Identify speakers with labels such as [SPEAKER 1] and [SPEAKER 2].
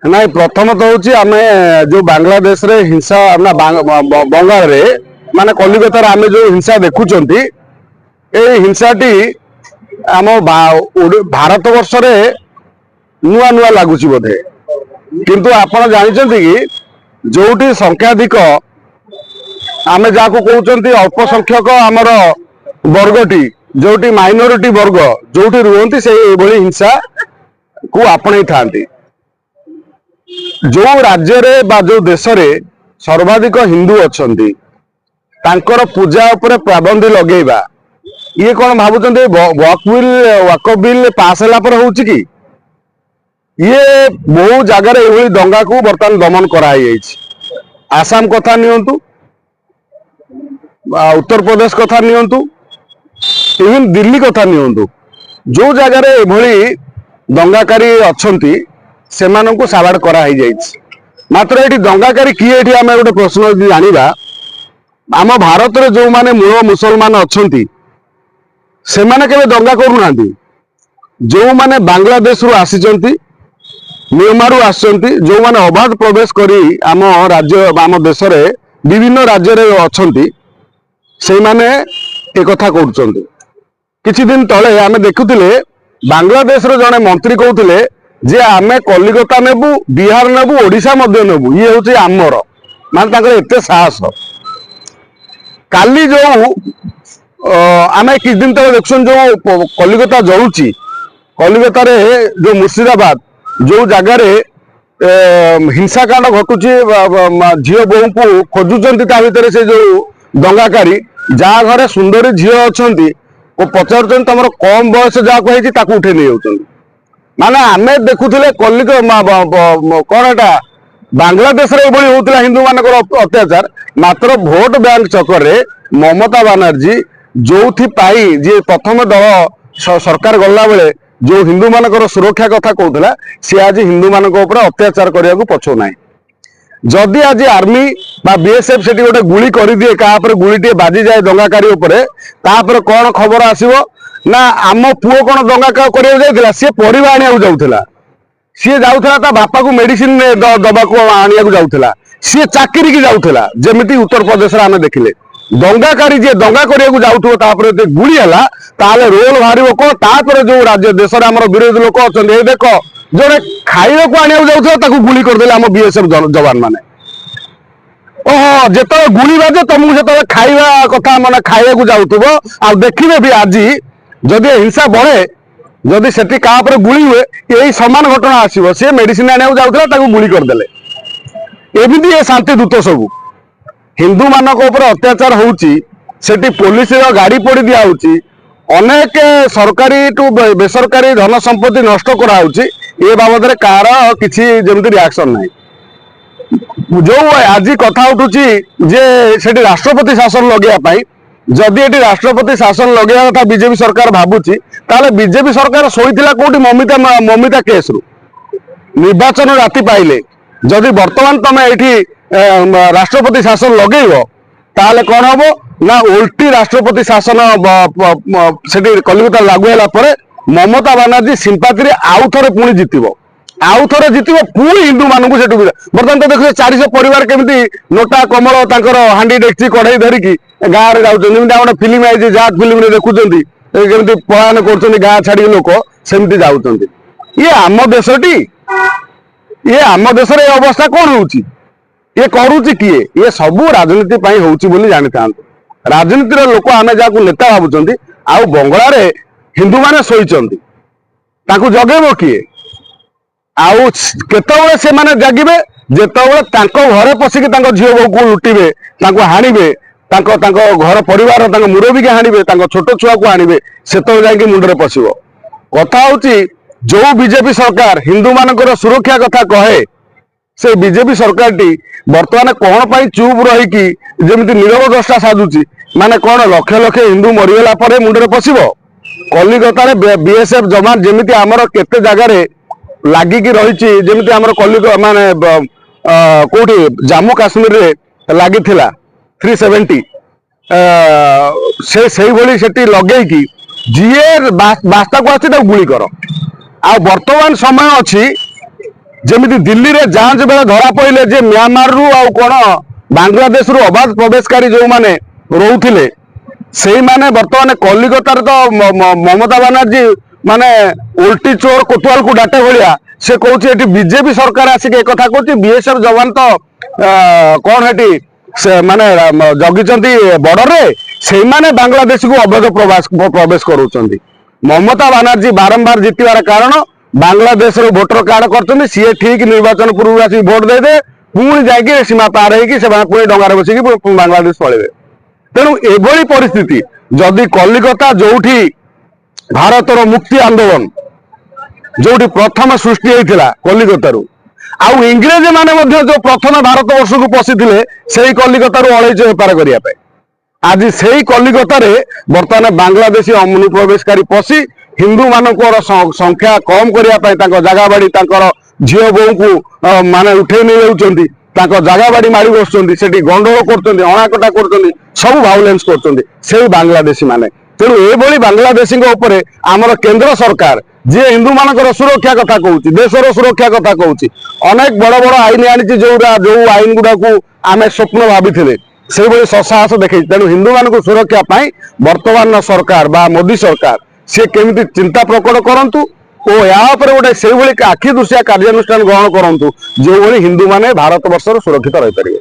[SPEAKER 1] ନାଇଁ ପ୍ରଥମତଃ ହଉଛି ଆମେ ଯୋଉ ବାଂଲାଦେଶରେ ହିଂସା ନା ବଙ୍ଗାଳରେ ମାନେ କଲିକତାରେ ଆମେ ଯୋଉ ହିଂସା ଦେଖୁଛନ୍ତି ଏଇ ହିଂସାଟି ଆମ ଭାରତ ବର୍ଷରେ ନୂଆ ନୂଆ ଲାଗୁଛି ବୋଧେ, କିନ୍ତୁ ଆପଣ ଜାଣିଛନ୍ତି କି ଯୋଉଠି ସଂଖ୍ୟାଧିକ ଆମେ ଯାହାକୁ କହୁଛନ୍ତି ଅଳ୍ପ ସଂଖ୍ୟକ ଆମର ବର୍ଗଟି ଯୋଉଠି ମାଇନରିଟି ବର୍ଗ ଯୋଉଠି ରୁହନ୍ତି ସେଇ ଏଇଭଳି ହିଂସା କୁ ଆପଣେଇ ଥାନ୍ତି। ଯୋଉ ରାଜ୍ୟରେ ବା ଯୋଉ ଦେଶରେ ସର୍ବାଧିକ ହିନ୍ଦୁ ଅଛନ୍ତି ତାଙ୍କର ପୂଜା ଉପରେ ପାବନ୍ଦି ଲଗେଇବା ଇଏ କଣ ଭାବୁଛନ୍ତି ୱାକଫ ବିଲ୍ ପାସ୍ ହେଲା ପରେ ହଉଛି କି? ଇଏ ବହୁ ଜାଗାରେ ଏଭଳି ଦଙ୍ଗାକୁ ବର୍ତ୍ତମାନ ଦମନ କରାଯାଇଛି। ଆସାମ କଥା ନିଅନ୍ତୁ, ଉତ୍ତରପ୍ରଦେଶ କଥା ନିଅନ୍ତୁ, ଇଭନ୍ ଦିଲ୍ଲୀ କଥା ନିଅନ୍ତୁ, ଯୋଉ ଜାଗାରେ ଏଭଳି ଦଙ୍ଗାକାରୀ ଅଛନ୍ତି ସେମାନଙ୍କୁ ସାବାଡ କରାହେଇଯାଇଛି। ମାତ୍ର ଏଠି ଦଙ୍ଗାକାରୀ କିଏ? ଏଠି ଆମେ ଗୋଟେ ପ୍ରଶ୍ନ ଯଦି ଜାଣିବା, ଆମ ଭାରତରେ ଯୋଉମାନେ ମୂଳ ମୁସଲମାନ ଅଛନ୍ତି ସେମାନେ କେବେ ଦଙ୍ଗା କରୁନାହାନ୍ତି। ଯୋଉମାନେ ବାଂଲାଦେଶରୁ ଆସିଛନ୍ତି, ମିଆଁମାରରୁ ଆସିଛନ୍ତି, ଯୋଉମାନେ ଅବାଧ ପ୍ରବେଶ କରି ଆମ ରାଜ୍ୟ ଆମ ଦେଶରେ ବିଭିନ୍ନ ରାଜ୍ୟରେ ଅଛନ୍ତି ସେଇମାନେ ଏକଥା କରୁଛନ୍ତି। କିଛି ଦିନ ତଳେ ଆମେ ଦେଖୁଥିଲେ ବାଂଲାଦେଶର ଜଣେ ମନ୍ତ୍ରୀ କହୁଥିଲେ ଯେ ଆମେ କଲିକତା ନେବୁ, ବିହାର ନେବୁ, ଓଡିଶା ମଧ୍ୟ ନେବୁ, ଇଏ ହଉଛି ଆମର, ମାନେ ତାଙ୍କର ଏତେ ସାହସ। କାଲି ଯୋଉ ଆମେ କିଛି ଦିନ ତଳେ ଦେଖୁଛନ୍ତି ଯୋଉ କଲିକତା ଜଳୁଛି, କଲିକତାରେ ଯୋଉ ମୁର୍ସିଦାବାଦ ଯୋଉ ଜାଗାରେ ହିଂସାକାଣ୍ଡ ଘଟୁଛି, ଝିଅ ବୋହୂଙ୍କୁ ଖୋଜୁଛନ୍ତି, ତା ଭିତରେ ସେ ଯୋଉ ଦଙ୍ଗାକାରୀ ଯାହା ଘରେ ସୁନ୍ଦରୀ ଝିଅ ଅଛନ୍ତି ଓ ପଚାରୁଛନ୍ତି ତମର କମ ବୟସ ଯାହାକୁ ହେଇଛି ତାକୁ ଉଠେଇ ନେଇଯାଉଛନ୍ତି। ମାନେ ଆମେ ଦେଖୁଥିଲେ କଣ ଏଟା ବାଂଲାଦେଶରେ ଏଭଳି ହଉଥିଲା ହିନ୍ଦୁ ମାନଙ୍କର ଅତ୍ୟାଚାର, ମାତ୍ର ଭୋଟ ବ୍ୟାଙ୍କ ଚକରରେ ମମତା ବାନାର୍ଜୀ ଯୋଉଥିପାଇଁ ଯିଏ ପ୍ରଥମ ଦଳ ସରକାର ଗଲା ବେଳେ ଯୋଉ ହିନ୍ଦୁ ମାନଙ୍କର ସୁରକ୍ଷା କଥା କହୁଥିଲା, ସିଏ ଆଜି ହିନ୍ଦୁ ମାନଙ୍କ ଉପରେ ଅତ୍ୟାଚାର କରିବାକୁ ପଛଉନାହିଁ। ଯଦି ଆଜି ଆର୍ମି ବା ବିଏସଏଫ ସେଠି ଗୋଟେ ଗୁଳି କରିଦିଏ, କାହା ଉପରେ ଗୁଳିଟିଏ ବାଜିଯାଏ ଦଙ୍ଗାକାରୀ ଉପରେ, ତାପରେ କଣ ଖବର ଆସିବ ନା ଆମ ପୁଅ କଣ ଦଙ୍ଗା କରିବାକୁ ଯାଇଥିଲା, ସିଏ ପରିବା ଆଣିବାକୁ ଯାଉଥିଲା, ସିଏ ଯାଉଥିଲା ତା ବାପାକୁ ମେଡିସିନ ଦବାକୁ ଆଣିବାକୁ ଯାଉଥିଲା, ସିଏ ଚାକିରି କି ଯାଉଥିଲା। ଯେମିତି ଉତ୍ତରପ୍ରଦେଶରେ ଆମେ ଦେଖିଲେ ଦଙ୍ଗାକାରୀ ଯିଏ ଦଙ୍ଗା କରିବାକୁ ଯାଉଥିବ ତାପରେ ଯଦି ଗୁଳି ହେଲା ତାହେଲେ ରୋଲ ବାହାରିବ କଣ? ତାପରେ ଯୋଉ ରାଜ୍ୟ ଦେଶରେ ଆମର ବିରୋଧୀ ଲୋକ ଅଛନ୍ତି, ଏଇ ଦେଖ ଜଣେ ଖାଇବାକୁ ଆଣିବାକୁ ଯାଉଥିଲା ତାକୁ ଗୁଳି କରିଦେଲେ ଆମ ବିଏସଏଫ ଯବାନ ମାନେ। ଓହୋ, ଯେତେବେଳେ ଗୁଳି ବାଜେ ତମକୁ ଯେତେବେଳେ ଖାଇବା କଥା ମାନେ ଖାଇବାକୁ ଯାଉଥିବ, ଆଉ ଦେଖିବେ ବି ଆଜି ଯଦି ହିଂସା ବଢେ, ଯଦି ସେଠି କାହା ଉପରେ ଗୁଳି ହୁଏ ଏଇ ସମାନ ଘଟଣା ଆସିବ। ସିଏ ମେଡିସିନ ଆଣିବାକୁ ଯାଉଥିଲା ତାକୁ ଗୁଳି କରିଦେଲେ। ଏମିତି ଏ ଶାନ୍ତି ଦୂତ ସବୁ ହିନ୍ଦୁ ମାନଙ୍କ ଉପରେ ଅତ୍ୟାଚାର ହଉଛି, ସେଠି ପୋଲିସର ଗାଡି ପୋଡି ଦିଆ ହଉଛି, ଅନେକ ସରକାରୀ ଟୁ ବେସରକାରୀ ଧନ ସମ୍ପତ୍ତି ନଷ୍ଟ କରାହଉଛି, ଏ ବାବଦରେ କାହାର କିଛି ଯେମିତି ରିଆକ୍ସନ ନାହିଁ। ଯୋଉ ଆଜି କଥା ଉଠୁଛି ଯେ ସେଠି ରାଷ୍ଟ୍ରପତି ଶାସନ ଲଗେଇବା ପାଇଁ, ଯଦି ଏଠି ରାଷ୍ଟ୍ରପତି ଶାସନ ଲଗେଇବା କଥା ବିଜେପି ସରକାର ଭାବୁଛି, ତାହେଲେ ବିଜେପି ସରକାର ଶୋଇଥିଲା କୋଉଠି? ମମିତା କେସରୁ ନିର୍ବାଚନ ରାତି ପାଇଲେ ଯଦି ବର୍ତ୍ତମାନ ତମେ ଏଠି ରାଷ୍ଟ୍ରପତି ଶାସନ ଲଗେଇବ ତାହେଲେ କଣ ହବ ନା ଓଲଟି ରାଷ୍ଟ୍ରପତି ଶାସନ ସେଠି କଲିକତା ଲାଗୁ ହେଲା ପରେ ମମତା ବାନାର୍ଜୀ ସିମ୍ପାତିରେ ଆଉ ଥରେ ପୁଣି ଜିତିବ, ଆଉ ଥରେ ଜିତିବ, ପୁଣି ହିନ୍ଦୁ ମାନଙ୍କୁ ସେଠୁ ବର୍ତ୍ତମାନ ତ ଦେଖୁଛେ 400 ପରିବାର କେମିତି ନୋଟା କମଳ ତାଙ୍କର ହାଣ୍ଡି ଡେକ୍ଚି କଢେଇ ଧରିକି ଗାଁରେ ଯାଉଛନ୍ତି। ଯେମିତି ଗୋଟେ ଫିଲ୍ମ ଆଇଛି, ଯାହା ଫିଲ୍ମରେ ଦେଖୁଛନ୍ତି କେମିତି ପଳାୟନ କରୁଛନ୍ତି ଗାଁ ଛାଡିକି ଲୋକ, ସେମିତି ଯାଉଛନ୍ତି। ଇଏ ଆମ ଦେଶଟି, ଇଏ ଆମ ଦେଶରେ ଏ ଅବସ୍ଥା କଣ ହଉଛି? ଇଏ କରୁଛି କିଏ? ଇଏ ସବୁ ରାଜନୀତି ପାଇଁ ହଉଛି ବୋଲି ଜାଣିଥାନ୍ତୁ। ରାଜନୀତିର ଲୋକ ଆମେ ଯାହାକୁ ନେତା ଭାବୁଛନ୍ତି, ଆଉ ବଙ୍ଗଳାରେ ହିନ୍ଦୁମାନେ ଶୋଇଛନ୍ତି, ତାଙ୍କୁ ଜଗେଇବ କିଏ? ଆଉ କେତେବେଳେ ସେମାନେ ଜାଗିବେ? ଯେତେବେଳେ ତାଙ୍କ ଘରେ ପଶିକି ତାଙ୍କ ଝିଅ ବୋହୂକୁ ଲୁଟିବେ, ତାଙ୍କୁ ହାଣିବେ, ତାଙ୍କ ଘର ପରିବାର ତାଙ୍କ ମୁରବିକି ହାଣିବେ, ତାଙ୍କ ଛୋଟ ଛୁଆକୁ ହାଣିବେ, ସେତେବେଳେ ଯାଇକି ମୁଣ୍ଡରେ ପଶିବ। କଥା ହଉଛି ଯୋଉ ବିଜେପି ସରକାର ହିନ୍ଦୁ ମାନଙ୍କର ସୁରକ୍ଷା କଥା କହେ, ସେ ବିଜେପି ସରକାରଟି ବର୍ତ୍ତମାନ କଣ ପାଇଁ ଚୁପ ରହିକି ଯେମିତି ନୀରବ ଦ୍ରଷ୍ଟା ସାଜୁଛି? ମାନେ କଣ ଲକ୍ଷ ଲକ୍ଷ ହିନ୍ଦୁ ମରିଗଲା ପରେ ମୁଣ୍ଡରେ ପଶିବ? କଲିକତାରେ ବିଏସଏଫ ଯବାନ ଯେମିତି ଆମର କେତେ ଜାଗାରେ ଲାଗିକି ରହିଛି, ଯେମିତି ଆମର ମାନେ କୋଉଠି ଜାମ୍ମୁ କାଶ୍ମୀରରେ ଲାଗିଥିଲା 370, ସେଇଭଳି ସେଠି ଲଗେଇକି ଯିଏ ବାସ୍ତାକୁ ଆସିଛି ତାକୁ ଗୁଳି କର। ଆଉ ବର୍ତ୍ତମାନ ସମୟ ଅଛି ଯେମିତି ଦିଲ୍ଲୀରେ ଯାଞ୍ଚ ବେଳେ ଧରା ପଇଲେ ଯେ म्यांमारରୁ ଆଉ କଣ ବାଂଲାଦେଶରୁ ଅବାଧ ପ୍ରବେଶକାରୀ ଯେଉଁମାନେ ରହୁଥିଲେ ସେଇମାନେ ବର୍ତ୍ତମାନ କଲିକତାରେ ତ ମମତା ବାନାର୍ଜୀ ମାନେ ଉଲ୍ଟି ଚୋର କୋତୱାଲକୁ ଡାଟେ ଭଳିଆ ସେ କହୁଛି ଏଠି ବିଜେପି ସରକାର ଆସିକି ଏକଥା କହୁଛି ବିଏସଏଫ ଯବାନ ତ କଣ ଏଠି ସେ ମାନେ ଜଗିଛନ୍ତି ବର୍ଡରରେ ସେଇମାନେ ବାଂଲାଦେଶକୁ ଅବୈଧ ପ୍ରବେଶ କରୁଛନ୍ତି। ममता बानर्जी बारंबार जितवार कारण बांग्लादेश भोटर कार्ड कर ठीक निर्वाचन पूर्व आस भोट देदे पुणी जा सीमा पार हो डंगार बसिक बांग्लादेश पलैबे। तेणु एभली परिस्थिति जदि कलिकता जो भारतर मुक्ति आंदोलन जो प्रथम सृष्टि होता कलिकतारू आउ इंग्रेज माने जो प्रथम भारत वर्ष को पशिले से कलिकतारू अड़ैच बेपार करने आज से ही कलिकतार बर्तमान बांग्लादेशी अनुप्रवेशकारी पशि हिंदू मानकर संख्या कम करने जगह बाड़ी झील बोह को माने उठे नहीं जाऊँच जगह बाड़ी माड़ी बस गंडगोल कर अणाकटा कर सब भायोलेंस कर बांग्लादेशी माने। तेणु ये बांग्लादेशी आमर केंद्र सरकार जी हिंदू मानकर सुरक्षा कथा कहूँ देशर सुरक्षा कथा कहूँ अनेक बड़ बड़ आईन आनी जो आईन गुड़ा को आम स्वप्न भाभी से ससाहस देखी। तेणु हिंदू मान सुरक्षा वर्तमान सरकार बा मोदी सरकार सी केमी चिंता प्रकट करूँ और यापर गोटे से आखि दृशिया कार्यानुष्ठान ग्रहण करूँ जो हिंदू माने भारत वर्षर सुरक्षित रही पारे।